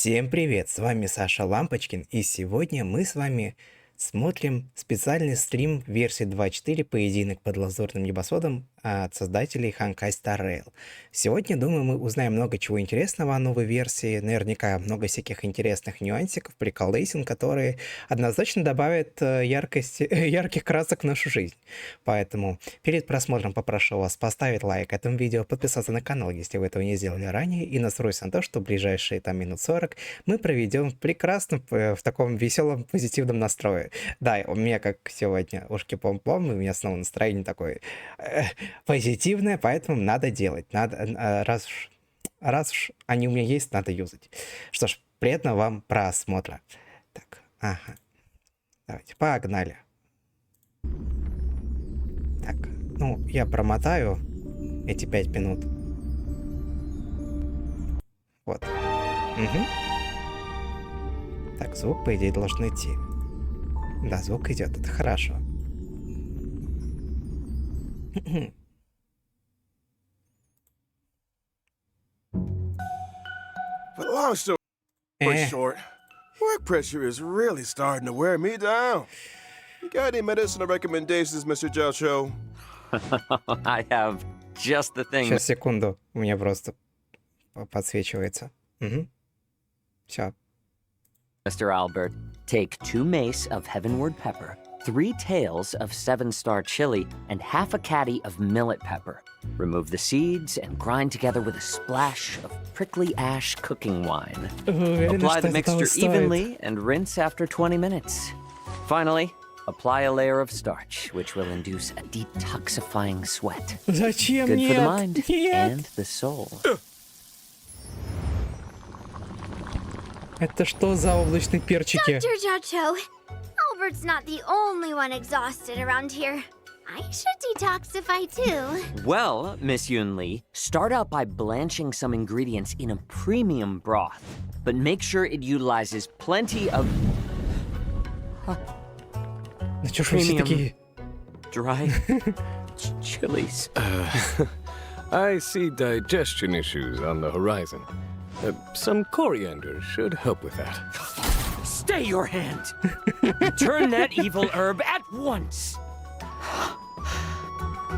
Всем привет, с вами Саша Лампочкин, и сегодня мы с вами смотрим специальный стрим версии 2.4 «Поединок под лазурным небосводом» от создателей Honkai Star Rail. Сегодня, думаю, мы узнаем много чего интересного о новой версии, наверняка много всяких интересных нюансиков, приколдесин, которые однозначно добавят ярких красок в нашу жизнь. Поэтому перед просмотром попрошу вас поставить лайк этому видео, подписаться на канал, если вы этого не сделали ранее, и настроиться на то, что в ближайшие минут 40 мы проведем прекрасно в таком веселом, позитивном настрое. Да, у меня как сегодня ушки-пом-пом, у меня снова настроение такое позитивное, поэтому надо делать. Надо, раз уж они у меня есть, надо юзать. Что ж, приятного вам просмотра. Так, ага. Давайте, погнали. Так, ну, я промотаю эти 5 минут. Вот. Угу. Так, звук, по идее, должен идти. Да, звук идет, это хорошо. But long story short, work pressure is really starting to wear me down. You got any medicinal recommendations, Mr. Jocho? I have just the thing. Сейчас, секунду, у меня просто подсвечивается. Угу. Все. Mr. Albert, take 2 mace of heavenward pepper, 3 tails of 7-star chili, and half a caddy of millet pepper. Remove the seeds and grind together with a splash of prickly ash cooking wine. Apply the mixture evenly and rinse after 20 minutes. Finally, apply a layer of starch, which will induce a detoxifying sweat. Зачем? Good for the Нет, mind and the soul. Это что за облачные перчики? Dr. Jocho, Albert's not the only one exhausted around here. I should detoxify too. Well, Miss Yun Lee, start out by blanching some ingredients in a premium broth, but make sure it utilizes plenty of Да чё ж вы все такие? dry chilies. I see digestion issues on the horizon. Some coriander should help with that. Stay your hand! Turn that evil herb at once!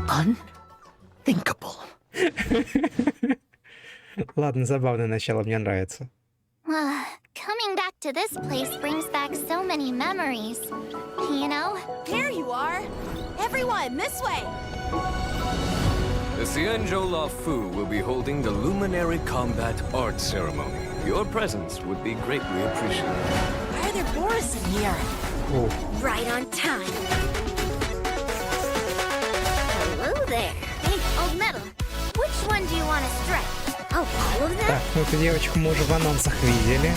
Unthinkable. Ладно, забавное начало, мне нравится. Coming back to this place brings back so many memories. You know? There you are! Everyone, this way! The Xianzhou La Fu will be holding the Luminary Combat Art Ceremony. Your presence would be greatly appreciated. Why are there Boris in here? О, Right on time. Hello there. Hey, old metal. Which one do you want to strike? Oh, all of them? так, ну эту девочку мы уже в анонсах видели.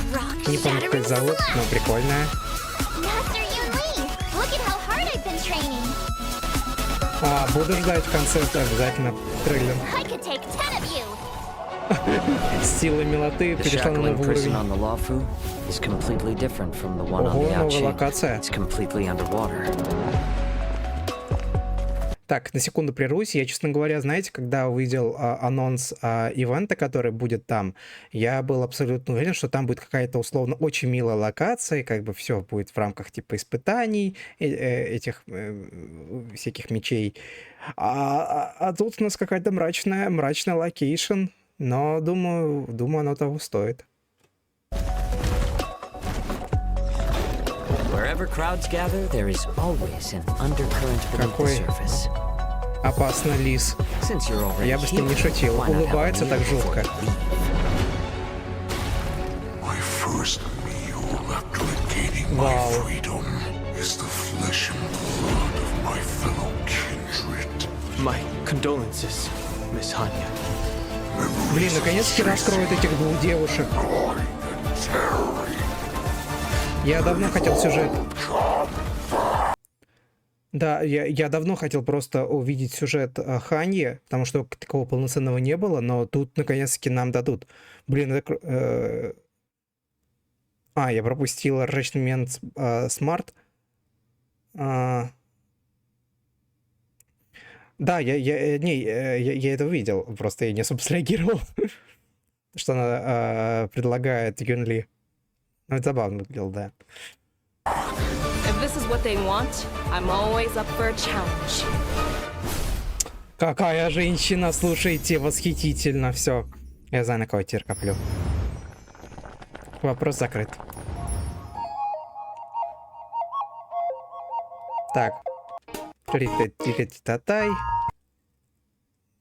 Не помню, как ее зовут, но прикольная. Master Yun Lee, look at how hard I've been training. Буду ждать в конце обязательно трейлер. I could take 10 of you. Сила милоты The перешла на shackling новый prison уровень. on the Luofu is completely different from the one on Ого, the новая Yaoqing. локация. It's completely underwater. Так, на секунду прервусь. Я, честно говоря, знаете, когда увидел анонс ивента, который будет там, я был абсолютно уверен, что там будет какая-то условно очень милая локация, и как бы все будет в рамках типа испытаний, этих всяких мечей. А тут у нас какая-то мрачная локейшн, но думаю, оно того стоит. Wherever crowds gather, there is always an undercurrent beneath the Какой surface. опасный лис. Since you're already Я бы с ним не here, шутил. why not have a Улыбается meal так before жутко. you leave? My first meal after regaining my Wow. freedom is the flesh and blood of my fellow kindred. My condolences, Miss Hanya. Блин, наконец-таки раскроют этих двух девушек. Я давно хотел сюжет. Да, я давно хотел просто увидеть сюжет Ханьи, потому что такого полноценного не было, но тут наконец-таки нам дадут. Блин, это... я пропустил ржачный момент Смарт. Да, я это увидел, просто я не особо среагировал, что она предлагает Юнли. Ну, это забавно выглядело, да. If this is what they want, I'm always up for a challenge. Какая женщина, слушайте, восхитительно. Все. Я знаю, на кого теперь коплю. Вопрос закрыт. Так. Татай.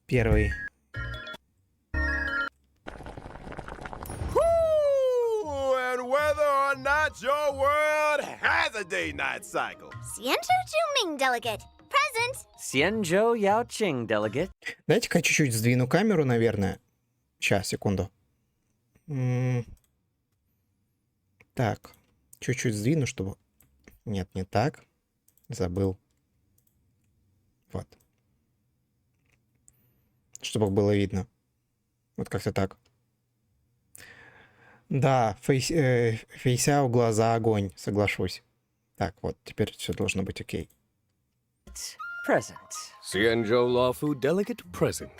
Первый. And whether or not your world has a day-night cycle. Ming delegate. Present. Xianzhou Yaoqing, delegate. Дайте-ка чуть-чуть сдвину камеру, наверное. Сейчас, секунду. Так. Чуть-чуть сдвину, чтобы... Нет, не так. Забыл. Вот. Чтобы было видно. Вот как-то так. Да, Фейсяо, глаза, огонь. Соглашусь. Так, вот, теперь все должно быть окей. Present. Xianzhou Lawfu delegate present.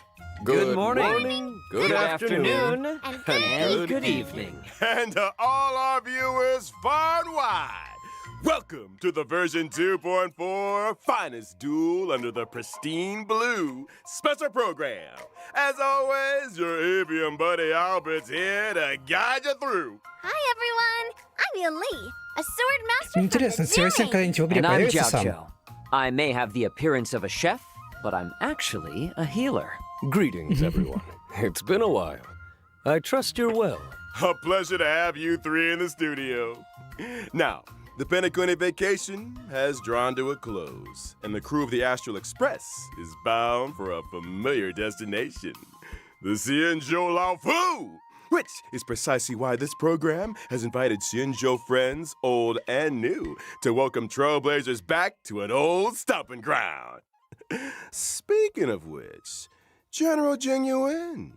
Good morning. Good afternoon. And good evening. And to all our viewers far and wide, welcome to the version 2.4 finest duel under the pristine blue special program. As always, your avian buddy Albert's here to guide you through. Hi, everyone. I'm Yun Lee, a sword master Интересно, from the Севастьян Zoo. когда-нибудь в игре And I'm появится Jiao сам? Chou. I may have the appearance of a chef, but I'm actually a healer. Greetings, everyone. It's been a while. I trust you're well. A pleasure to have you three in the studio. Now, the Penacony vacation has drawn to a close, and the crew of the Astral Express is bound for a familiar destination, the Xianzhou Laofu, which is precisely why this program has invited Xianzhou friends, old and new, to welcome trailblazers back to an old stomping ground. Speaking of which, General Jinyuan,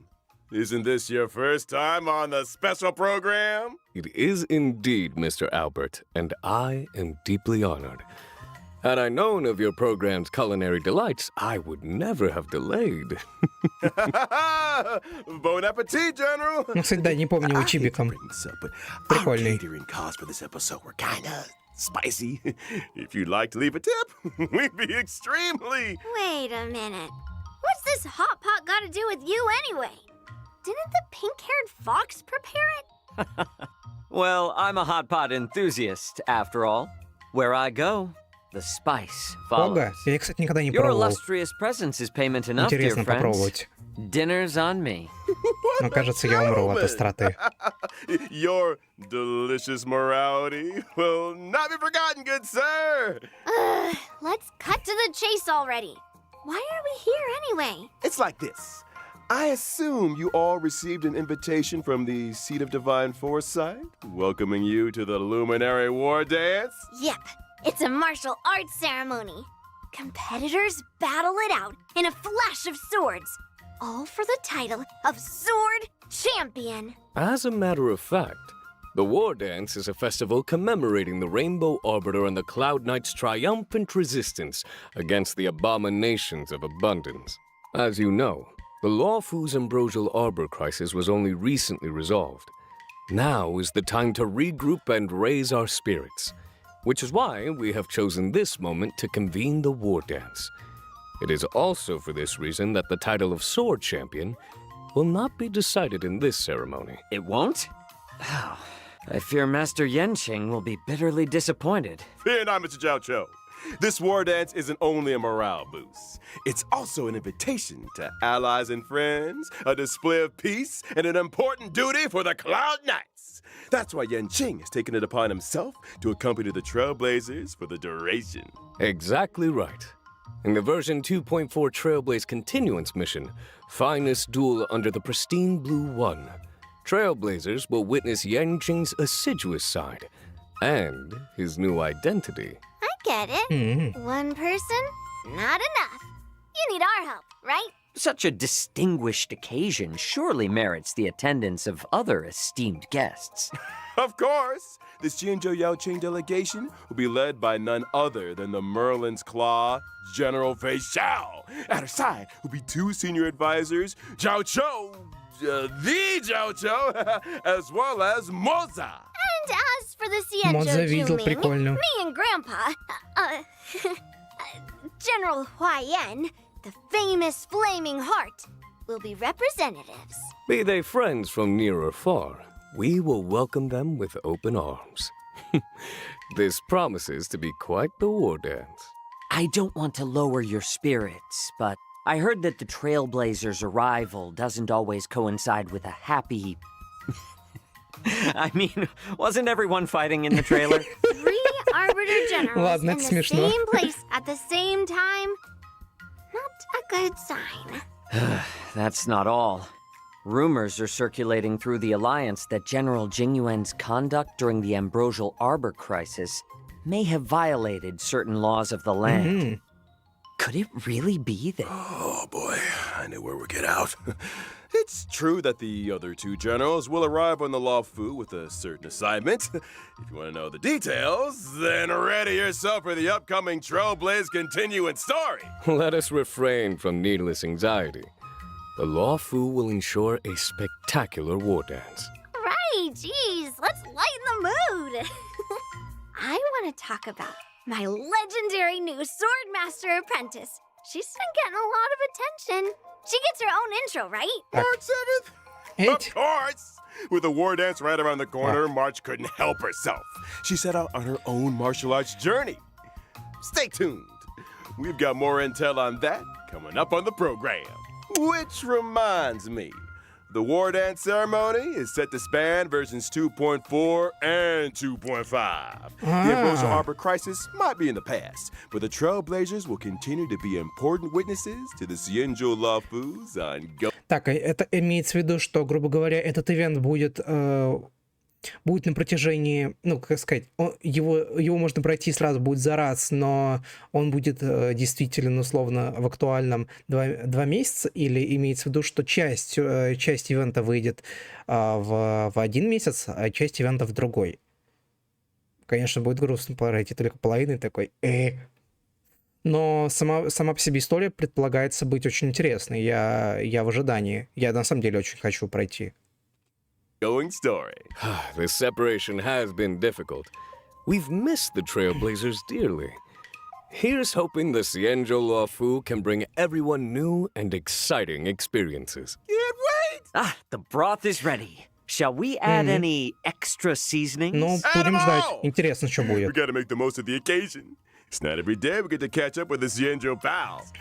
isn't this your first time on the special program? It is indeed, Mr. Albert, and I am deeply honored. Had I known of your program's culinary delights, I would never have delayed. Bon appetit, General. Ну, кстати, да, не помню его чибиком. Прикольный. Catering costs for this episode were kinda spicy. If you'd like to leave a tip, we'd be extremely... Wait a minute. What's this hot pot got to do with you anyway? Didn't the pink-haired fox prepare it? Well, I'm a hot pot enthusiast, after all. Where I go, the spice follows. Ого, я, кстати, никогда не Your пробовал. illustrious presence is payment enough, dear Интересно friends. попробовать. Dinner's on me. Но кажется, я умру от остроты. Your delicious morality will not be forgotten, good sir. Let's cut to the chase already. Why are we here anyway? It's like this. I assume you all received an invitation from the Seat of Divine Foresight, welcoming you to the Luminary War Dance. Yep, it's a martial arts ceremony. Competitors battle it out in a flash of swords, all for the title of Sword Champion. As a matter of fact, the War Dance is a festival commemorating the Rainbow Arbiter and the Cloud Knight's triumphant resistance against the abominations of abundance. As you know, the Lawfu's ambrosial arbor crisis was only recently resolved. Now is the time to regroup and raise our spirits, which is why we have chosen this moment to convene the War Dance. It is also for this reason that the title of Sword Champion will not be decided in this ceremony. It won't? I fear Master Yenqing will be bitterly disappointed. Fear not, Mr. Jiao Chou. This war dance isn't only a morale boost. It's also an invitation to allies and friends, a display of peace, and an important duty for the Cloud Knights. That's why Yenqing has taken it upon himself to accompany the Trailblazers for the duration. Exactly right. In the version 2.4 Trailblaze Continuance mission, Finest Duel under the Pristine Blue One, Trailblazers will witness Yenqing's assiduous side and his new identity. I get it. One person, not enough. You need our help, right? Such a distinguished occasion surely merits the attendance of other esteemed guests. Of course, the Xianzhou Yaoqing delegation will be led by none other than the Merlin's Claw, General Fei Xiao. At her side will be two senior advisors, Jiao Chou, the Jiao Chou, as well as Moza. And as As for the Мод Xianzhou завидел, Juming, прикольно. me and Grandpa, General Huaiyan, the famous Flaming Heart, will be representatives. Be they friends from near or far, we will welcome them with open arms. This promises to be quite the war dance. I don't want to lower your spirits, but I heard that the Trailblazers' arrival doesn't always coincide with a happy... I mean, wasn't everyone fighting in the trailer? 3 Arbiter Generals Ладно, in это the смешно. same place at the same time? Not a good sign. That's not all. Rumors are circulating through the Alliance that General Jingyuan's conduct during the Ambrosial Arbor crisis may have violated certain laws of the land. Could it really be that... Oh boy, I knew where we'd get out. It's true that the other 2 generals will arrive on the Luofu with a certain assignment. If you want to know the details, then ready yourself for the upcoming Trailblaze continuing story. Let us refrain from needless anxiety. The Luofu will ensure a spectacular war dance. Right, geez, let's lighten the mood. I want to talk about my legendary new Swordmaster apprentice. She's been getting a lot of attention. She gets her own intro, right? March 7th? Эть. Of course! With the war dance right around the corner, March couldn't help herself. She set out on her own martial arts journey. Stay tuned. We've got more intel on that coming up on the program. Which reminds me, the war dance ceremony is set to span versions 2.4 and 2.5. The Ambrosial Arbor crisis might be in the past, but the Trailblazers will continue to be important witnesses to the Xianzhou Luofu's ongoing. Так, это имеется в виду, что, грубо говоря, этот ивент будет на протяжении, ну, как сказать, его можно пройти сразу, будет за раз, но он будет действительно, условно, в актуальном 2 месяца, или имеется в виду, что часть ивента выйдет в 1 месяц, а часть ивента в другой? Конечно, будет грустно пройти только половиной такой. Но сама по себе история предполагается быть очень интересной. Я в ожидании. Я на самом деле очень хочу пройти. Story. This separation has been difficult. We've missed the Trailblazers dearly. Here's hoping the Xianzhou Luofu can bring everyone new and exciting experiences. Can't wait! Ah, the broth is ready. Shall we add any extra seasonings? Ну, будем ждать. Интересно, что We будет. gotta make the most of the occasion. It's not every day we get to catch up with the Xianzhou pals.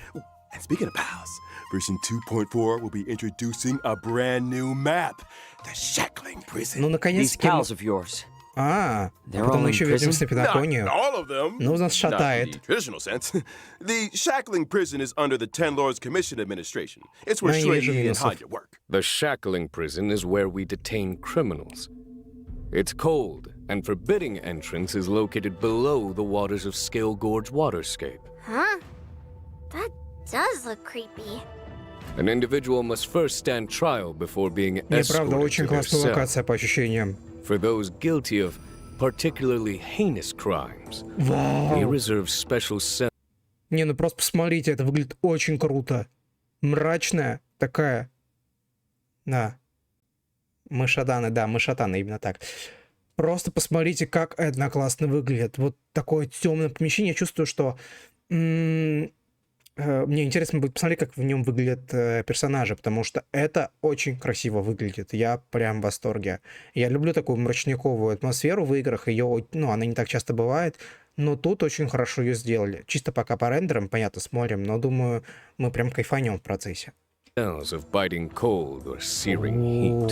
And speaking of pals, version 2.4 will be introducing a brand new map, the Shackling Prison. Ну, These наконец-таки... pals of yours. А, They're потом all мы in еще prison? вернемся на Педагогию. Not all of them. Ну, нас Not in шатает. the traditional sense. The Shackling Prison is under the Ten Lords Commission Administration. It's where Ну, я вижу Shui and минусов. Hanya work. The Shackling Prison is where we detain criminals. It's cold, and forbidding entrance is located below the waters of Scale Gorge waterscape. Huh? That does look creepy. An individual must first stand trial before being Не, правда, escorted очень to their классная cell. локация по ощущениям. For those guilty of particularly heinous crimes, we Вау! reserve special cells. Не, ну просто посмотрите, это выглядит очень круто. Мрачная такая. Да. Мышатаны, да, мышатаны, именно так. Просто посмотрите, как это классно выглядит. Вот такое темное помещение. Я чувствую, что мне интересно будет посмотреть, как в нем выглядят персонажи, потому что это очень красиво выглядит. Я прям в восторге. Я люблю такую мрачниковую атмосферу в играх. Ее, ну, она не так часто бывает, но тут очень хорошо ее сделали. Чисто пока по рендерам, понятно, смотрим, но думаю, мы прям кайфанем в процессе. Of biting cold or searing heat.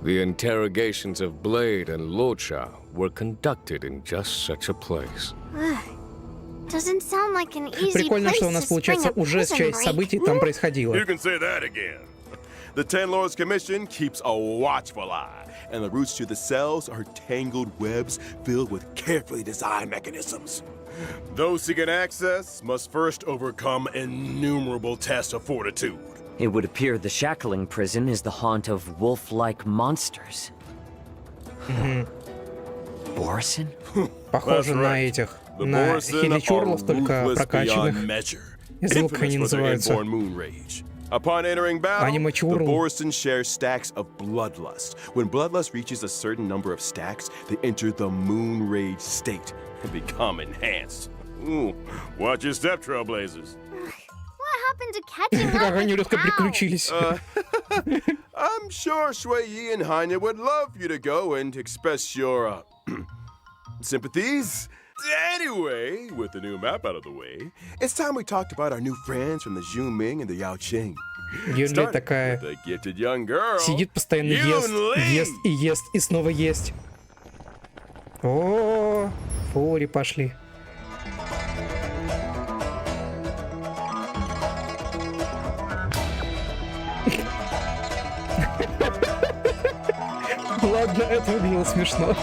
The interrogations of Blade and Locha were conducted in just such a place. Doesn't sound like an easy Прикольно, place что у to нас, spring получается, a уже prison часть break. событий там происходила. You can say that again. The Ten Lords Commission keeps a watchful eye, and the routes to the cells are tangled webs filled with carefully designed mechanisms. Those seeking access must first overcome innumerable tests of fortitude. It would appear the Shackling Prison is the haunt of wolf-like monsters. Borison? Похоже That's на right. этих, The на Borson хиличурлов, are только ruthless beyond прокачанных. measure, Я забыл, как infamous они for their называются. inborn moon rage. Upon entering battle, Аниме the чурл. Borisons share stacks of bloodlust. When bloodlust reaches a certain number of stacks, they enter the moon rage state and become enhanced. Ooh, watch your step, trailblazers. What happened to catching Как up они with легко Al? переключились. I'm sure Shui Yi and Hanya would love you to go and express your sympathies. Anyway, with the new map out of the way, it's time we talked about our new friends from the Zhuming and the Yaoqing. Юнли Starting такая with a gifted young girl. сидит постоянно, ест, Юнли! ест и снова есть. О, фури пошли. Ладно, это выглядело смешно.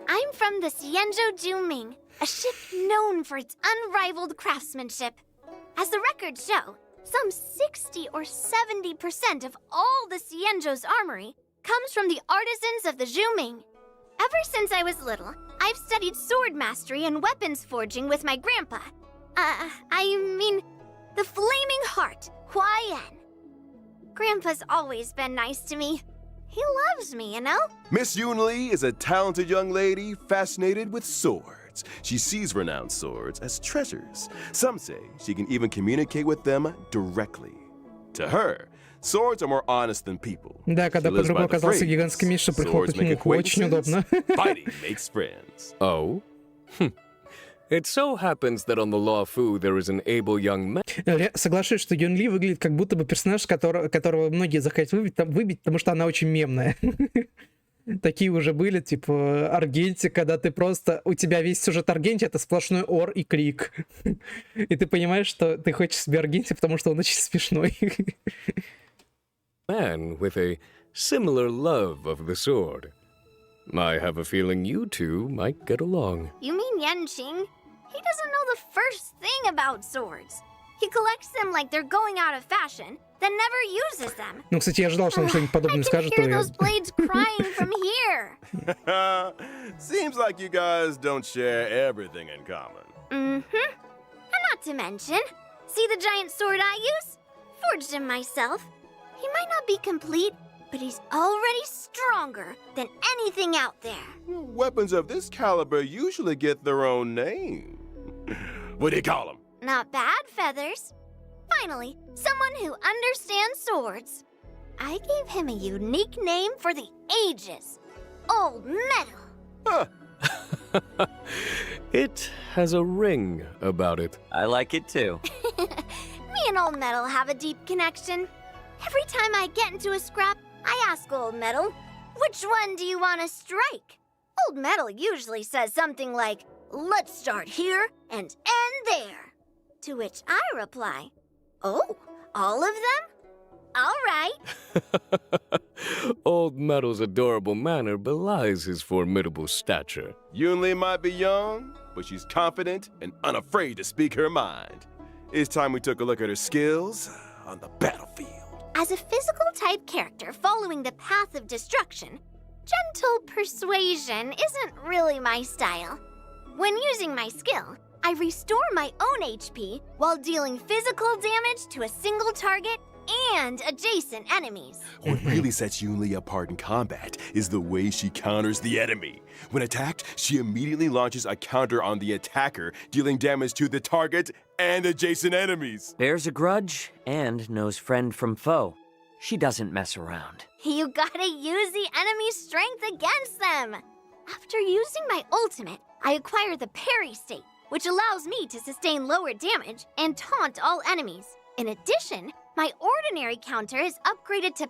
I'm from the Xianzhou Juming, a ship known for its unrivaled craftsmanship. As the records show, some 60 or 70% of all the Xianzhou's armory comes from the artisans of the Juming. Ever since I was little, I've studied sword mastery and weapons forging with my grandpa. The Flaming Heart, Huaiyan. Grandpa's always been nice to me. He loves me, you know? Miss Yunli is a talented young lady fascinated with swords. She sees renowned swords as treasures. Some say she can even communicate with them directly. To her, swords are more honest than people. Да, когда She под lives рукой by the оказался phrase, гигантский меч, что приходит "Swords к нему make очень удобно. acquaintances, fighting makes friends. Oh? It so happens that on the Law Fu there is an able young man. Соглашусь, что Юн Ли выглядит как будто бы персонаж, которого многие захотят выбить, потому что она очень мемная. Такие уже были, типа Аргенти, когда ты просто... У тебя весь сюжет Аргенти — это сплошной ор и крик. И ты понимаешь, что ты хочешь себе Аргенти, потому что он очень смешной. Man with a similar love of the sword. I have a feeling you two might get along. You mean Yanqing? He doesn't know the first thing about swords. He collects them like they're going out of fashion, then never uses them. Ну, кстати, я ожидал, что он что-нибудь I подобное can скажет. hear those blades crying from here. Seems like you guys don't share everything in common. Mm-hmm. And not to mention, see the giant sword I use? Forged him myself. He might not be complete, but he's already stronger than anything out there. Weapons of this caliber usually get their own name. What do you call them? Not bad, Feathers. Finally, someone who understands swords. I gave him a unique name for the ages. Old Metal. Huh. It has a ring about it. I like it too. Me and Old Metal have a deep connection. Every time I get into a scrap, I ask Old Metal, which one do you want to strike? Old Metal usually says something like, let's start here and end there. To which I reply, oh, all of them? All right. Old Metal's adorable manner belies his formidable stature. Yunli might be young, but she's confident and unafraid to speak her mind. It's time we took a look at her skills on the battlefield. As a physical type character following the path of destruction, gentle persuasion isn't really my style. When using my skill, I restore my own HP while dealing physical damage to a single target and adjacent enemies. What really sets Yunli apart in combat is the way she counters the enemy. When attacked, she immediately launches a counter on the attacker, dealing damage to the target and adjacent enemies. Bears a grudge and knows friend from foe. She doesn't mess around. You gotta use the enemy's strength against them. After using my ultimate, I acquire the parry state, which allows me to sustain lower damage and taunt all enemies. In addition, my ordinary counter is upgraded to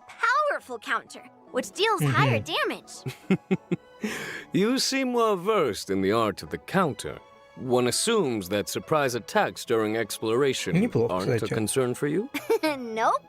powerful counter, which deals higher damage. You seem well versed in the art of the counter. One assumes that surprise attacks during exploration Неплохо, aren't a кстати. concern for you? Nope.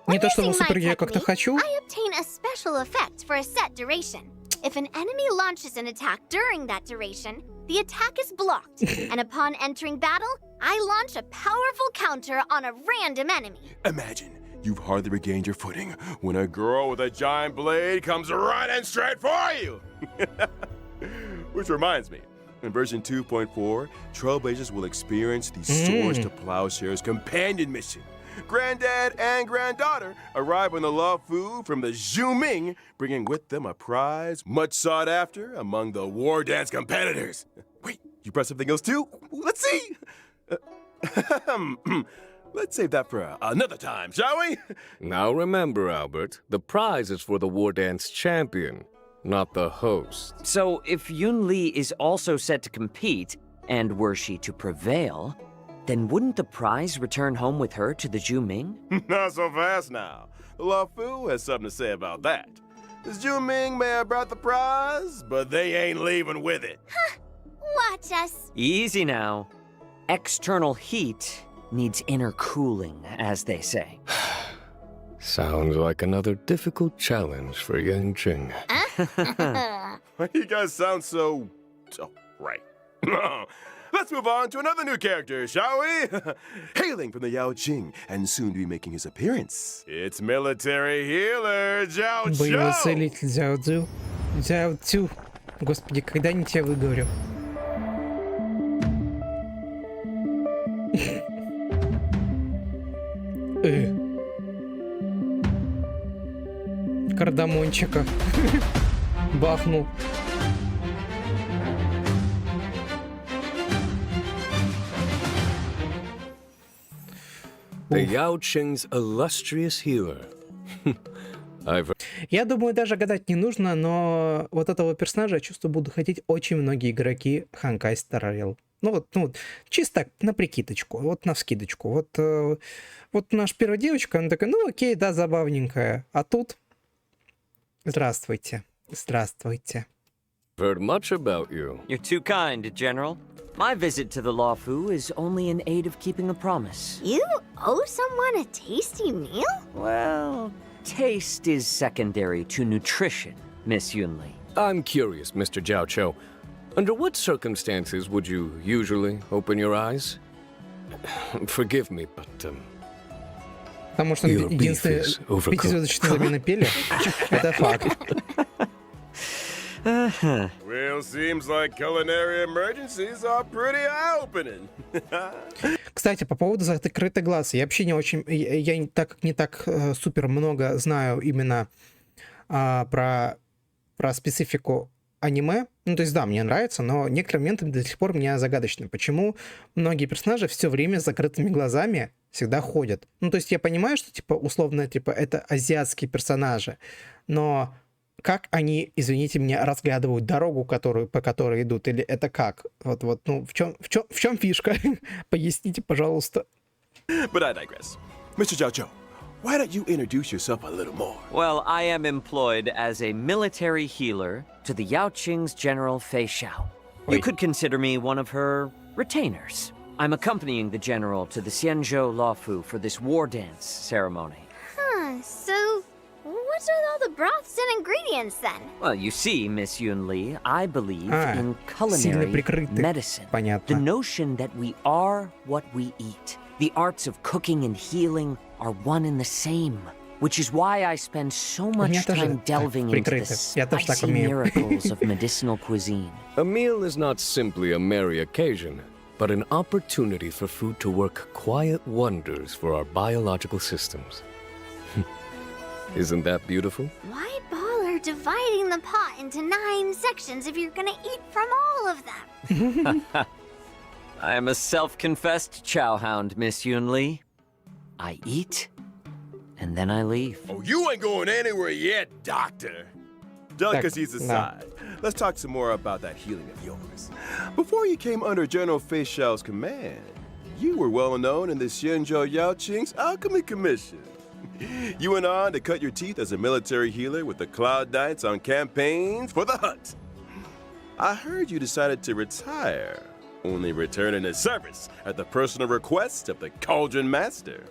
Не When то чтобы using my супер я как-то technique, хочу. I obtain a special effect for a set duration. If an enemy launches an attack during that duration, the attack is blocked, and upon entering battle, I launch a powerful counter on a random enemy. Imagine you've hardly regained your footing when a girl with a giant blade comes running straight for you. Which reminds me, in version 2.4, Trailblazers will experience the Swords to Plowshares companion mission. Granddad and granddaughter arrive on the Luofu from the Zhuming, bringing with them a prize much sought after among the war dance competitors. Wait, you brought something else too? Let's see. Let's save that for another time, shall we? Now remember, Albert, the prize is for the war dance champion, not the host. So if Yun-Li is also set to compete, and were she to prevail, then wouldn't the prize return home with her to the Zhuming? Not so fast now. The Luofu has something to say about that. The Zhuming may have brought the prize, but they ain't leaving with it. Watch us. Easy now. External heat needs inner cooling, as they say. Sounds like another difficult challenge for Yang Jing. Why do you guys sound so right? Let's move on to another new character, shall we? Hailing from the Yao Jing and soon to be making his appearance, it's military healer Zhao Боевой Chou. целитель Зяо Цзю. Зяо Цзю. Господи, когда-нибудь я выговорю. Кардамончика. Бахнул. The Yao Qing's illustrious healer. I've Я думаю, даже гадать не нужно, но вот этого персонажа, я чувствую, будут хотеть очень многие игроки Honkai Star Rail. Ну вот, чисто так, на прикидочку, вот на вскидочку. Вот наша первая девочка, она такая, ну окей, да, забавненькая. А тут... Здравствуйте. Здравствуйте. heard much about you. You're too kind, General. My visit to the Luofu is only in aid of keeping a promise. You owe someone a tasty meal? Well, taste is secondary to nutrition, Miss Yun-Li. I'm curious, Mr. Zhao Chou. Under what circumstances would you usually open your eyes? Forgive me, but Потому что Your beef единственная is overcooked. пятизвездочная замена пели. Это факт. Well, seems like culinary emergencies are pretty eye-opening. Кстати, по поводу закрытых глаз. Я вообще не очень... Я не так супер много знаю именно про специфику аниме. Ну, то есть, да, мне нравится, но некоторые моменты до сих пор мне загадочны. Почему многие персонажи все время с закрытыми глазами всегда ходят? Ну, то есть, я понимаю, что, типа, условно, типа, это азиатские персонажи, но как они, извините меня, разглядывают дорогу, по которой идут, или это как? Вот, ну, в чем фишка? Поясните, пожалуйста. But I digress. Mr. Zhao Chou, why don't you introduce yourself a little more? Well, I am employed as a military healer to the Yao Qing's General Fei Xiao. You could consider me one of her retainers. I'm accompanying the general to the Xianzhou Luofu for this war dance ceremony. So what's with all the broths and ingredients then? Well, you see, Miss Yun-Li, I believe in сильно culinary прикрыты. medicine. Понятно. The notion that we are what we eat. The arts of cooking and healing are one and the same. Which is why I spend so much меня тоже time delving into the прикрыто. Я тоже так spicy умею. miracles of medicinal cuisine. A meal is not simply a merry occasion, but an opportunity for food to work quiet wonders for our biological systems. Isn't that beautiful? Why bother dividing the pot into 9 sections if you're gonna eat from all of them? I am a self-confessed chowhound, Miss Yun-Li. I eat, and then I leave. Oh, you ain't going anywhere yet, Doctor. Delicacies aside, let's talk some more about that healing of yours. Before you came under General Fei Xiao's command, you were well known in the Xianzhou Yao Qing's Alchemy Commission. You went on to cut your teeth as a military healer with the Cloud Knights on campaigns for the hunt. I heard you decided to retire, only returning to service at the personal request of the Cauldron Master.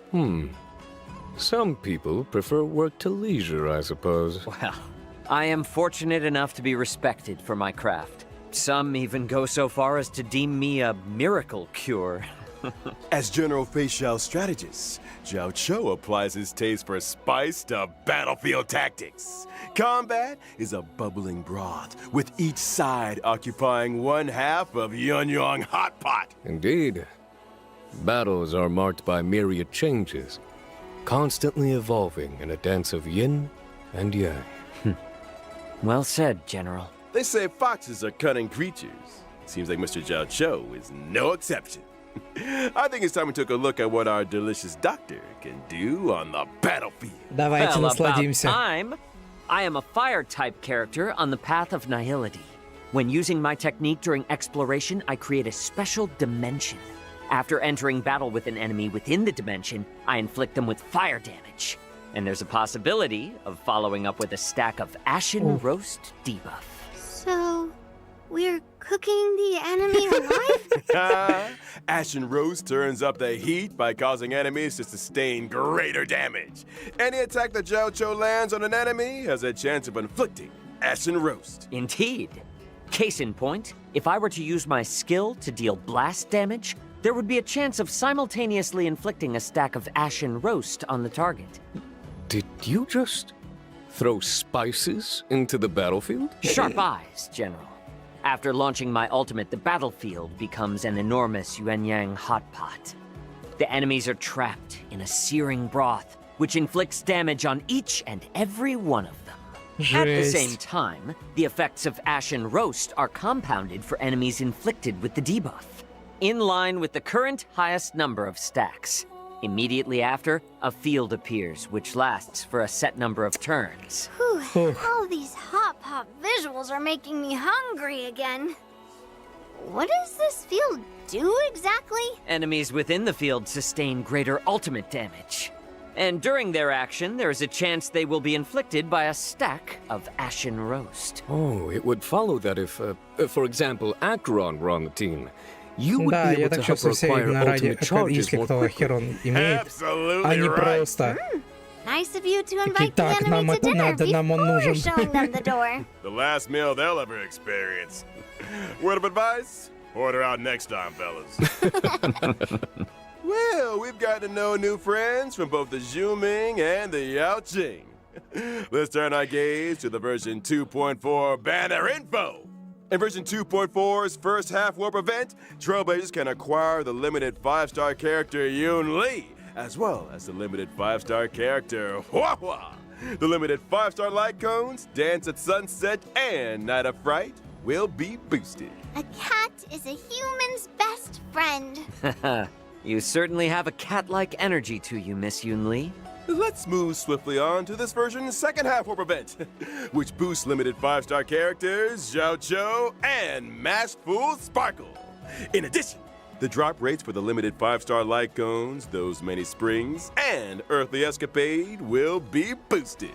Some people prefer work to leisure, I suppose. Well, I am fortunate enough to be respected for my craft. Some even go so far as to deem me a miracle cure. As general facial strategist, Zhao Cho applies his taste for spice to battlefield tactics. Combat is a bubbling broth, with each side occupying one half of Yunyong Hot Pot. Indeed. Battles are marked by myriad changes, constantly evolving in a dance of yin and yang. Well said, General. They say foxes are cunning creatures. Seems like Mr. Zhao Cho is no exception. I think it's time we took a look at what our delicious doctor can do on the battlefield. Давайте Well, about насладимся. time. I am a fire-type character on the path of nihility. When using my technique during exploration, I create a special dimension. After entering battle with an enemy within the dimension, I inflict them with fire damage. And there's a possibility of following up with a stack of ashen roast debuff. So, we're cooking the enemy alive? Ashen Roast turns up the heat by causing enemies to sustain greater damage. Any attack that Zhao Cho lands on an enemy has a chance of inflicting Ashen Roast. Indeed. Case in point, if I were to use my skill to deal blast damage, there would be a chance of simultaneously inflicting a stack of ashen roast on the target. Did you just throw spices into the battlefield? Sharp eyes, General. After launching my ultimate, the battlefield becomes an enormous yuan-yang hot pot. The enemies are trapped in a searing broth, which inflicts damage on each and every one of them. At the same Жесть. time, the effects of ashen roast are compounded for enemies inflicted with the debuff, in line with the current highest number of stacks. Immediately after, a field appears, which lasts for a set number of turns. Whew, all these hot pop visuals are making me hungry again. What does this field do exactly? Enemies within the field sustain greater ultimate damage. And during their action, there is a chance they will be inflicted by a stack of ashen roast. Oh, it would follow that if, for example, Acheron were on the team, you would Да, be я able to так help чувствую, все acquire именно ради, ultimate charges если more кто quickly. Херон имеет, а Absolutely не right. просто. Nice of you to invite the так, нам enemy to это dinner надо, нам он before нужен. showing them the door. The last meal they'll ever experience. Word of advice? Order out next time, fellas. Well, we've got to know new friends from both the Zhuming and the Yaoqing. Let's turn our gaze to the version 2.4 banner info. In version 2.4's first half warp event, Trailblazers can acquire the limited 5-star character Yoon Lee, as well as the limited 5-star character Hua Hua. The limited 5-star light cones, Dance at Sunset, and Night of Fright will be boosted. A cat is a human's best friend. You certainly have a cat-like energy to you, Miss Yoon Lee. Let's move swiftly on to this version's second half warp event, which boosts limited 5-star characters Zhao Cho and Masked Fool Sparkle. In addition, the drop rates for the limited 5-star light cones, those many springs, and Earthly Escapade will be boosted.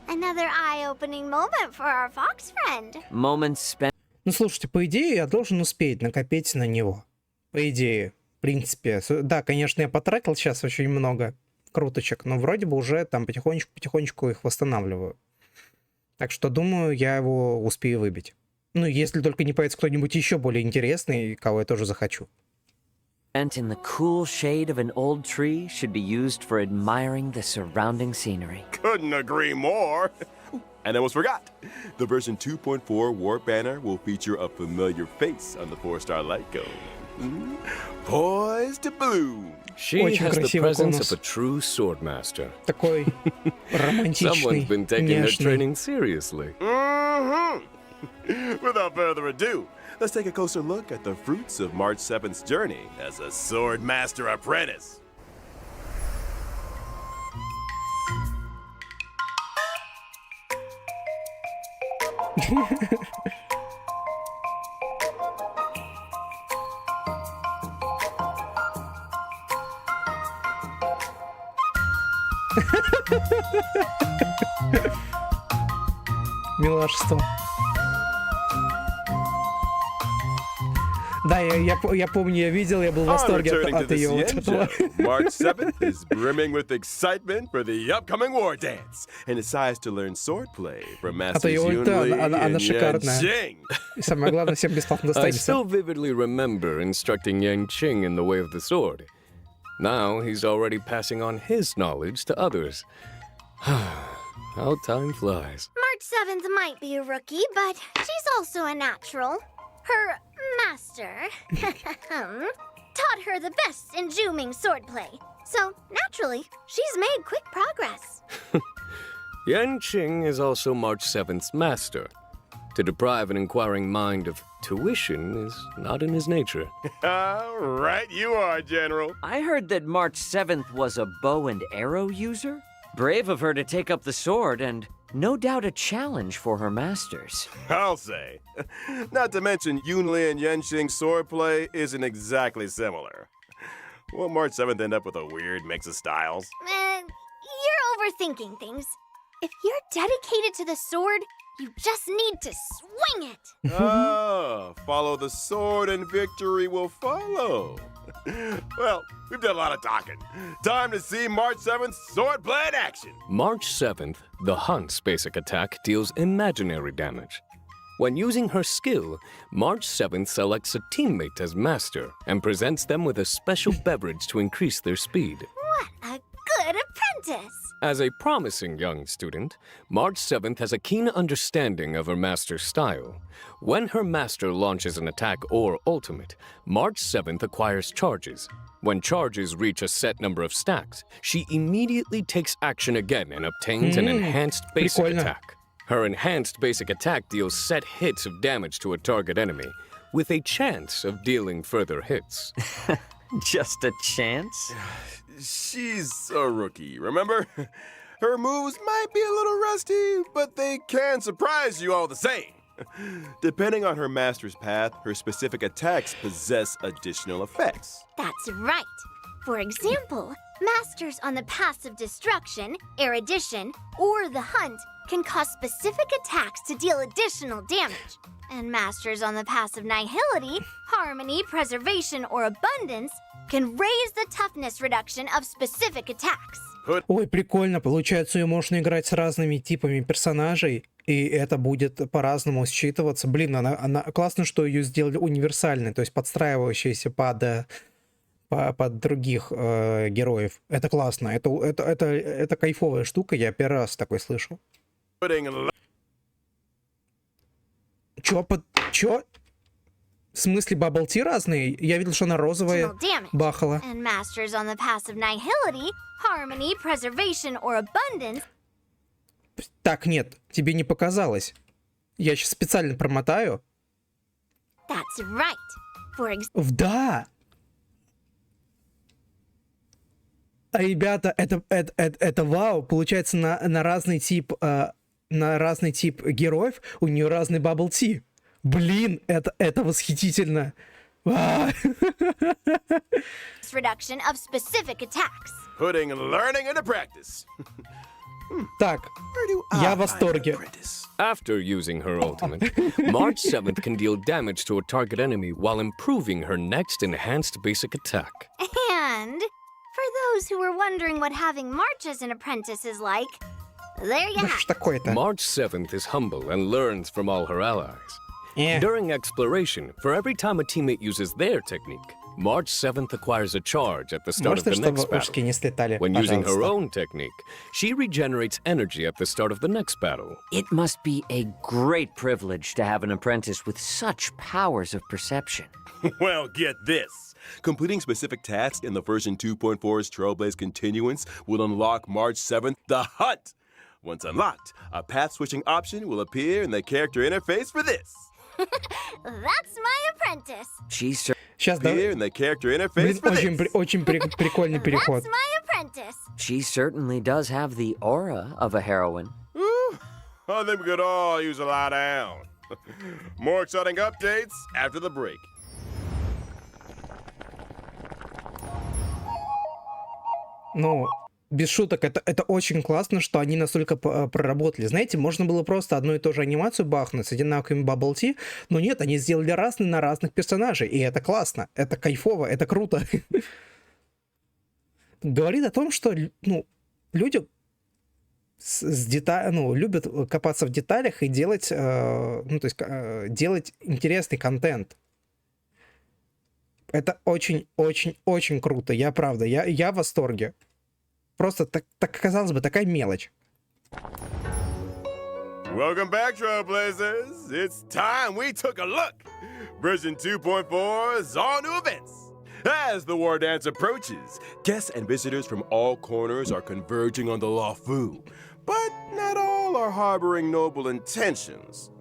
Another eye-opening moment for our fox friend. Moments spent. Ну, слушайте, по идее, я должен успеть накопить на него. По идее, в принципе. Да, конечно, я потратил сейчас очень много круточек, но вроде бы уже там потихонечку их восстанавливаю. Так что, думаю, я его успею выбить. Ну, если только не появится кто-нибудь еще более интересный, кого я тоже захочу. In the cool shade of an old tree should be used for admiring the surrounding scenery. Couldn't agree more. And I almost forgot. The version 2.4 warp banner will feature a familiar face on the 4-star light cone. Poised to bloom. She Очень has the красивый presence конус. of a true swordmaster. Такой романтичный, Someone's been taking her нежный. training seriously. Without further ado, let's take a closer look at the fruits of March 7th's journey as a sword master apprentice. Милашество. Да, я помню, я видел, я был в On восторге returning to от the ее вот этого. Sienjo, March 7th is brimming with excitement for the upcoming war dance and decides to learn swordplay from Masters ее ульта, Yunli она and шикарная. Yanqing. И самое главное, всем бесплатно I достанется. still vividly remember instructing Yang Qing in the way of the sword. Now he's already passing on his knowledge to others. How time flies. March 7th might be a rookie, but she's also a natural. Her master taught her the best in Juming swordplay. So, naturally, she's made quick progress. Yan Qing is also March 7th's master. To deprive an inquiring mind of tuition is not in his nature. Right you are, General. I heard that March 7th was a bow and arrow user. Brave of her to take up the sword, and no doubt a challenge for her masters. I'll say. Not to mention, Yunli and Yanqing's swordplay isn't exactly similar. Will March 7th end up with a weird mix of styles? You're overthinking things. If you're dedicated to the sword, you just need to swing it. Follow the sword and victory will follow. Well, we've done a lot of talking. Time to see March 7th swordplay in action. March 7th, the Hunt's basic attack deals imaginary damage. When using her skill, March 7th selects a teammate as master and presents them with a special beverage to increase their speed. What a good apprentice. As a promising young student, March 7th has a keen understanding of her master's style. When her master launches an attack or ultimate, March 7th acquires charges. When charges reach a set number of stacks, she immediately takes action again and obtains an enhanced basic Прикольно. attack. Her enhanced basic attack deals set hits of damage to a target enemy, with a chance of dealing further hits. Just a chance? She's a rookie, remember? Her moves might be a little rusty, but they can surprise you all the same. Depending on her master's path, her specific attacks possess additional effects. That's right. For example, masters on the paths of destruction, erudition, or the hunt can cause specific attacks to deal additional damage. And masters on the paths of nihility, harmony, preservation, or abundance can raise the toughness reduction of specific attacks. Ой, прикольно. Получается, ее можно играть с разными типами персонажей, и это будет по-разному считываться. Блин, она классно, что ее сделали универсальной, то есть подстраивающейся под других героев. Это классно. Это кайфовая штука, я первый раз такой слышу. Чё? В смысле, бабл-ти разные? Я видел, что она розовая бахала. And masters on the paths of nihility, harmony, preservation, or abundance. Так, нет, тебе не показалось. Я сейчас специально промотаю. That's right. For Да! Ребята, это вау. Получается, на разный тип героев у нее разный бабл-ти. Блин, это восхитительно. reduction of specific attacks. Putting learning into practice. Так, я в восторге. After using her ultimate, March 7th can deal damage to a target enemy while improving her next enhanced basic attack. And for those who were wondering what having March as an apprentice is like, there you Да have что it. такое-то? March 7th is humble and learns from all her allies. Э, During exploration, for every time a teammate uses their technique, March 7th acquires a charge at the start of Можно, the next чтобы ушки battle. не слетали, When using her пожалуйста? own technique, she regenerates energy at the start of the next battle. It must be a great privilege to have an apprentice with such powers of perception. Well, get this. Completing specific tasks in the version 2.4's Trailblaze Continuance will unlock March 7th the Hunt. Once unlocked, a path-switching option will appear in the character interface for this. That's my apprentice. She's Сейчас, да. Appear in the character Блин, interface for this. очень прикольный переход. That's my apprentice. She certainly does have the aura of a heroine. Woo. I think we could all use a lie down. More exciting updates after the break. Ну, без шуток, это очень классно, что они настолько проработали. Знаете, можно было просто одну и ту же анимацию бахнуть с одинаковыми Bubble Tea, но нет, они сделали разные на разных персонажей, и это классно, это кайфово, это круто. Говорит о том, что, ну, люди любят копаться в деталях и делать, делать интересный контент. Это очень-очень-очень круто, я в восторге. Просто, так казалось бы, такая мелочь. Welcome back, Trailblazers. It's time we took a look. Version 2.4 is all new events. As the war dance approaches, guests and visitors from all corners are converging on the Lawfu. But not all are harboring noble intentions.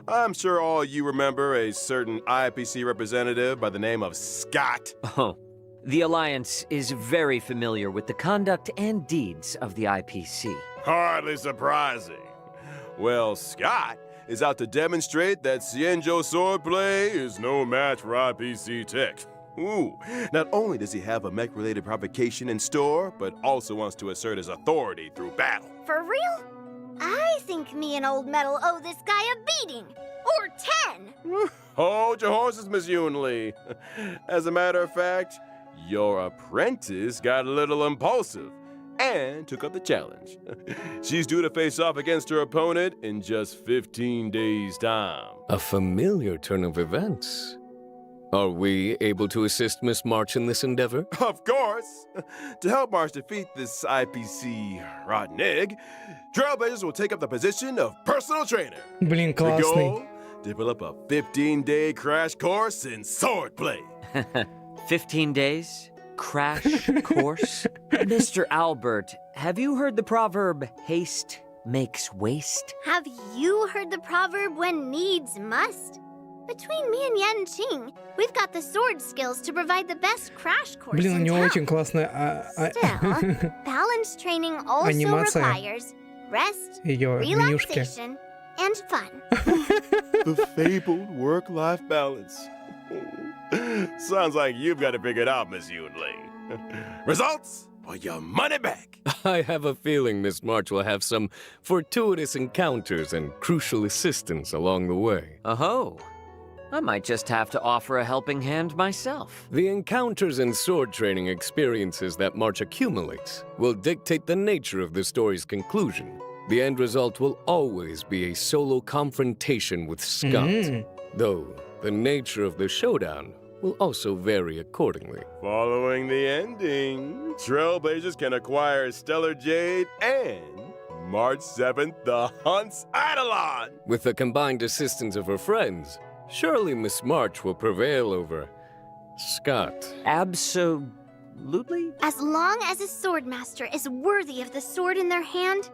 I'm sure all you remember a certain IPC representative by the name of Scott. Oh, the Alliance is very familiar with the conduct and deeds of the IPC. Hardly surprising. Well, Scott is out to demonstrate that Xianzhou swordplay is no match for IPC tech. Ooh, not only does he have a mech-related provocation in store, but also wants to assert his authority through battle. For real? I think me and Old Metal owe this guy a beating. Or 10. Hold your horses, Miss Yunli. As a matter of fact, your apprentice got a little impulsive and took up the challenge. She's due to face off against her opponent in just 15 days' time. A familiar turn of events. Are we able to assist Miss March in this endeavor? Of course! To help March defeat this IPC rotten egg, Trailblazers will take up the position of personal trainer. Блин, The классный. goal? Develop a 15-day crash course in swordplay. 15 days? Crash course? Mr. Albert, have you heard the proverb, haste makes waste? Have you heard the proverb when needs must? Between me and Yan Qing, we've got the sword skills to provide the best crash course Блин, у in него town. очень классная Still, balance training also Анимация. requires rest, ее менюшки. relaxation, and fun. The fabled work-life balance. Sounds like you've got to figure it out, Miss Yunli. Results or your money back. I have a feeling Miss March will have some fortuitous encounters and crucial assistance along the way. Oh, I might just have to offer a helping hand myself. The encounters and sword training experiences that March accumulates will dictate the nature of the story's conclusion. The end result will always be a solo confrontation with Scott, though the nature of the showdown will also vary accordingly. Following the ending, Trailblazers can acquire Stellar Jade and March 7th, the Hunt's Eidolon. With the combined assistance of her friends, surely Miss March will prevail over Scott. Absolutely? As long as a swordmaster is worthy of the sword in their hand,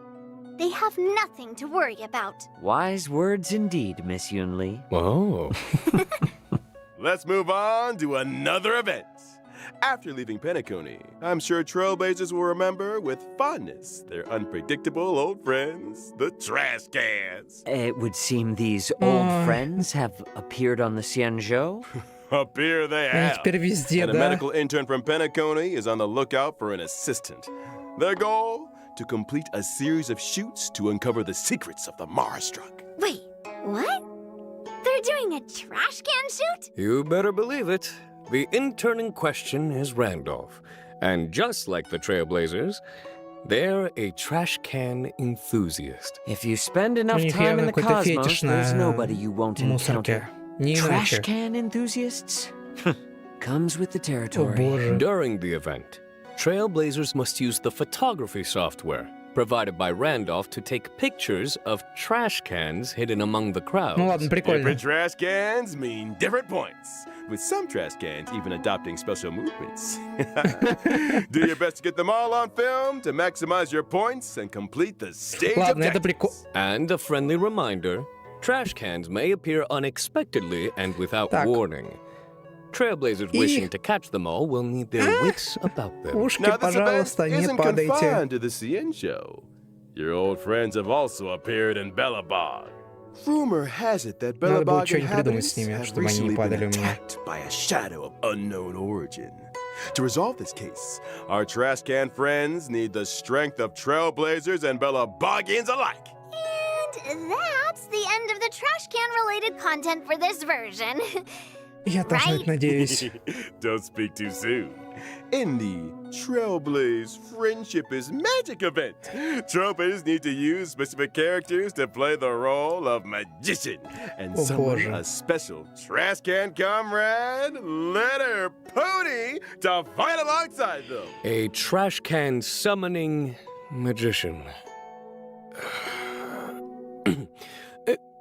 they have nothing to worry about. Wise words indeed, Miss Yunli. Oh. Let's move on to another event. After leaving Penacony, I'm sure Trailblazers will remember with fondness their unpredictable old friends, the trash cans. It would seem these old friends have appeared on the Xianzhou. Up here they Они have. теперь везде, And a да? medical intern from Penacony is on the lookout for an assistant. Their goal? To complete a series of shoots to uncover the secrets of the Mars-struck. Wait, what? They're doing a trash can shoot? You better believe it. The intern in question is Randolph. And just like the Trailblazers, they're a trash can enthusiast. If you spend У enough них time in явно the какой-то cosmos, фетиш there's на nobody you won't мусорке. encounter. Не Trash иначе. can enthusiasts? Comes with the О territory. боже. During the event, Trailblazers must use the photography software provided by Randolph to take pictures of trash cans hidden among the crowd. Ну ладно, прикольно. Different trash cans mean different points, with some trash cans even adopting special movements. Do your best to get them all on film to maximize your points and complete the stage Ладно, это objectives. прикольно. And a friendly reminder, trash cans may appear unexpectedly and without Так. warning. Trailblazers wishing to catch them all will need their wits about them. Ушки, Now, this event пожалуйста, не isn't падайте. confined to the Xianzhou. Your old friends have also appeared in Bellabog. Rumor has it that Надо было Bellabog что-нибудь придумать inhabitants с ними, have чтобы они не recently been падали у меня. attacked by a shadow of unknown origin. To resolve this case, our trash can friends need the strength of trailblazers and Bella Boggins alike. And that's the end of the trash can-related content for this version. Я тоже на это надеюсь. Don't speak too soon. In the Trailblaze Friendship is Magic event, Trailblazers need to use specific characters to play the role of magician and summon a special trash can comrade, Letter Pony, to fight alongside them. A trash can summoning magician.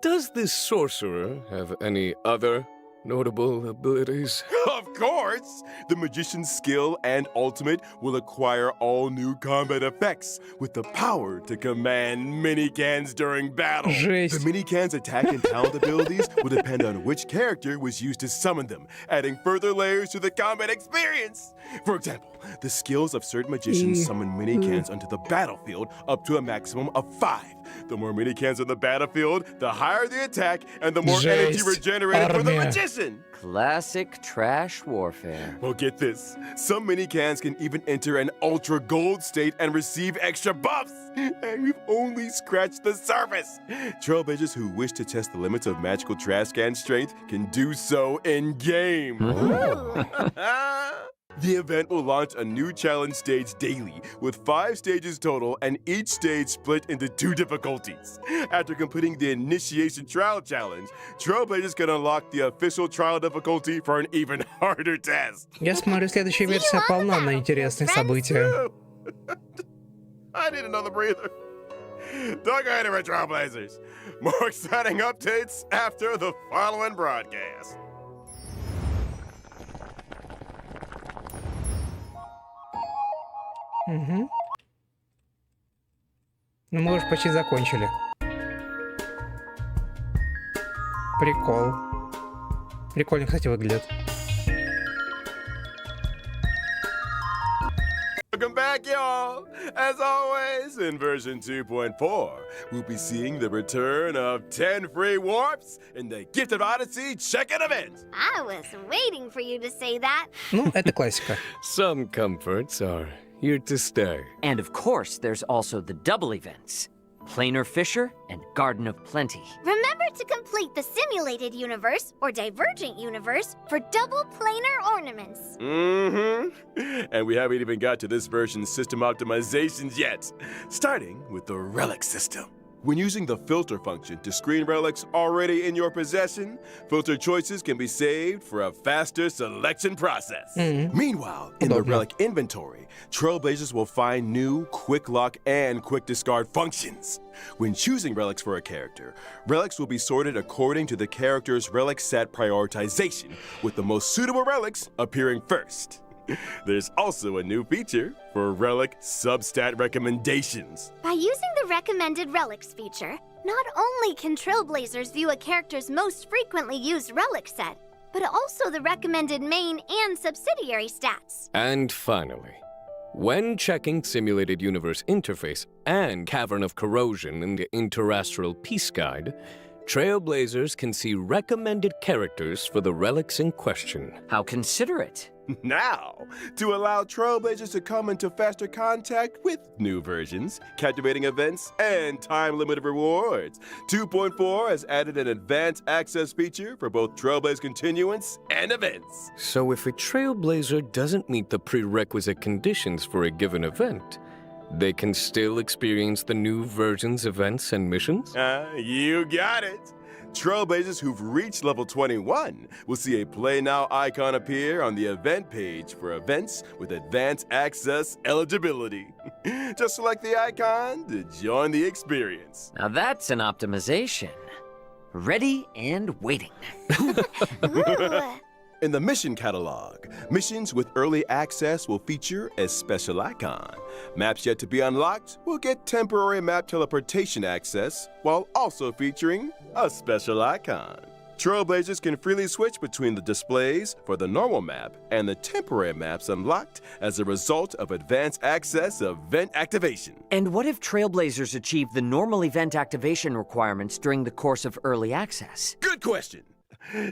Does this sorcerer have any other notable abilities? Of course! The magician's skill and ultimate will acquire all new combat effects with the power to command mini-cans during battle. Жесть. The mini-cans' attack and talent abilities will depend on which character was used to summon them, adding further layers to the combat experience. For example, the skills of certain magicians summon mini-cans onto the battlefield up to a maximum of 5. The more mini-cans on the battlefield, the higher the attack and the more energy regenerated for the magician. Classic trash warfare. Well, get this. Some mini-cans can even enter an ultra gold state and receive extra buffs. And we've only scratched the surface. Trailblazers who wish to test the limits of magical trash can strength can do so in-game. The event will launch a new challenge stage daily, with 5 stages total and each stage split into 2 difficulties. After completing the Initiation Trial Challenge, Trailblazers can unlock the official trial difficulty for an even harder test. Я смотрю, следующая версия полна на интересные события. I need another breather. Don't go anywhere, Trailblazers. More exciting updates after the following broadcast. Угу. Ну, мы уже почти закончили. Прикол. Прикольно, кстати, выглядит. Welcome back, y'all! As always, in version 2.4, we'll be seeing the return of 10 free warps in the Gift of Odyssey check-in event! I was waiting for you to say that. Ну, это классика. Some comforts are here to stay. And of course, there's also the double events. Planar Fisher and Garden of Plenty. Remember to complete the simulated universe or divergent universe for double planar ornaments. Mm-hmm. And we haven't even got to this version's system optimizations yet, starting with the relic system. When using the filter function to screen relics already in your possession, filter choices can be saved for a faster selection process. Meanwhile, in the relic inventory, Trailblazers will find new quick lock and quick discard functions. When choosing relics for a character, relics will be sorted according to the character's relic set prioritization, with the most suitable relics appearing first. There's also a new feature for relic substat recommendations. By using the recommended relics feature, not only can Trailblazers view a character's most frequently used relic set, but also the recommended main and subsidiary stats. And finally, when checking Simulated Universe Interface and Cavern of Corrosion in the Interastral Peace Guide, Trailblazers can see recommended characters for the relics in question. How considerate. Now, to allow Trailblazers to come into faster contact with new versions, captivating events, and time-limited rewards, 2.4 has added an advanced access feature for both Trailblaze continuance and events. So if a Trailblazer doesn't meet the prerequisite conditions for a given event, they can still experience the new version's events and missions? You got it! Trailblazers who've reached level 21 will see a Play Now icon appear on the event page for events with advanced access eligibility. Just select the icon to join the experience. Now that's an optimization. Ready and waiting. Ooh. In the mission catalog, missions with early access will feature a special icon. Maps yet to be unlocked will get temporary map teleportation access, while also featuring a special icon. Trailblazers can freely switch between the displays for the normal map and the temporary maps unlocked as a result of advanced access event activation. And what if Trailblazers achieve the normal event activation requirements during the course of early access? Good question.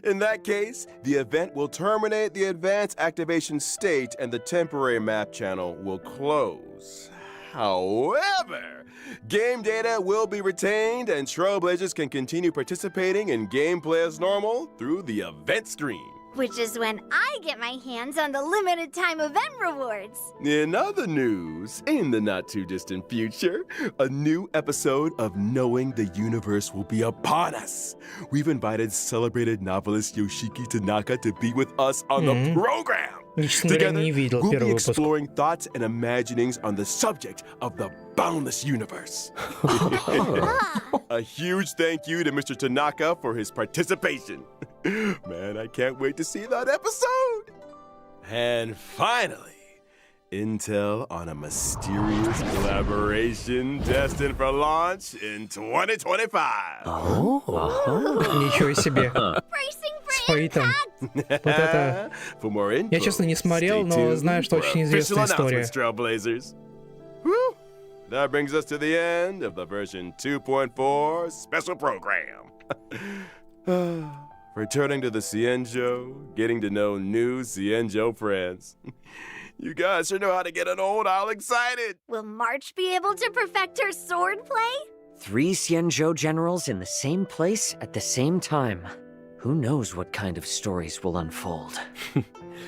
In that case, the event will terminate the advanced activation state and the temporary map channel will close. However, game data will be retained and Trailblazers can continue participating in gameplay as normal through the event stream. Which is when I get my hands on the limited time event rewards. In other news, in the not-too-distant future, a new episode of Knowing the Universe will be upon us. We've invited celebrated novelist Yoshiki Tanaka to be with us on the program. Together, we'll be exploring thoughts and imaginings on the subject of the boundless universe. A huge thank you to Mr. Tanaka for his participation. Man, I can't wait to see that episode. And finally, intel on a mysterious collaboration destined for launch in 2025. Ничего себе. Свои там. Вот это... For more info, Я, честно, не смотрел, но знаю, что очень известная история. Trailblazers. Whew. That brings us to the end of the version 2.4 special program. Returning to the Cienjo, getting to know new Cienjo friends. You guys sure know how to get an old owl excited. Will March be able to perfect her swordplay? 3 Xianzhou generals in the same place at the same time. Who knows what kind of stories will unfold?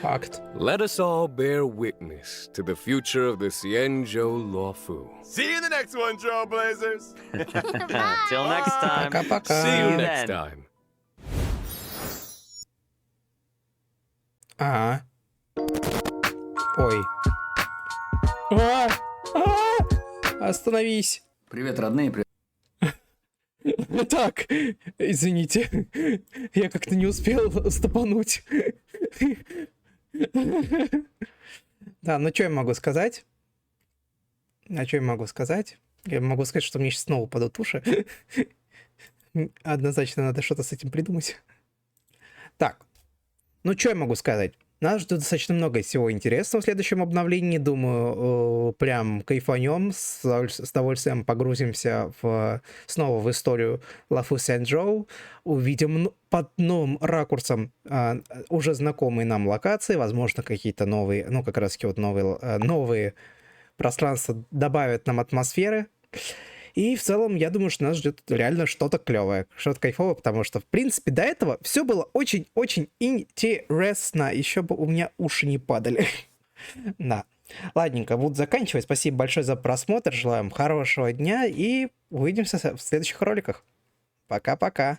Факт. Let us all bear witness to the future of the Xianzhou Luofu. See you in the next one, Trailblazers. Till next time. Пока-пока. See you then. next time. Ага. Ой. Остановись. Привет, родные, привет. Так, извините, я как-то не успел стопануть. Да, ну что я могу сказать? Я могу сказать, что мне сейчас снова упадут уши. Однозначно надо что-то с этим придумать. Так, ну что я могу сказать? Нас ждет достаточно много всего интересного в следующем обновлении. Думаю, прям кайфанем, с удовольствием погрузимся снова в историю Лафу Сянчжоу. Увидим под новым ракурсом уже знакомые нам локации, возможно, какие-то новые, ну, как раз-таки вот новые пространства добавят нам атмосферы. И в целом, я думаю, что нас ждет реально что-то клевое, что-то кайфовое, потому что, в принципе, до этого все было очень-очень интересно. Еще бы у меня уши не падали. Да. Ладненько, буду заканчивать. Спасибо большое за просмотр. Желаем хорошего дня и увидимся в следующих роликах. Пока-пока.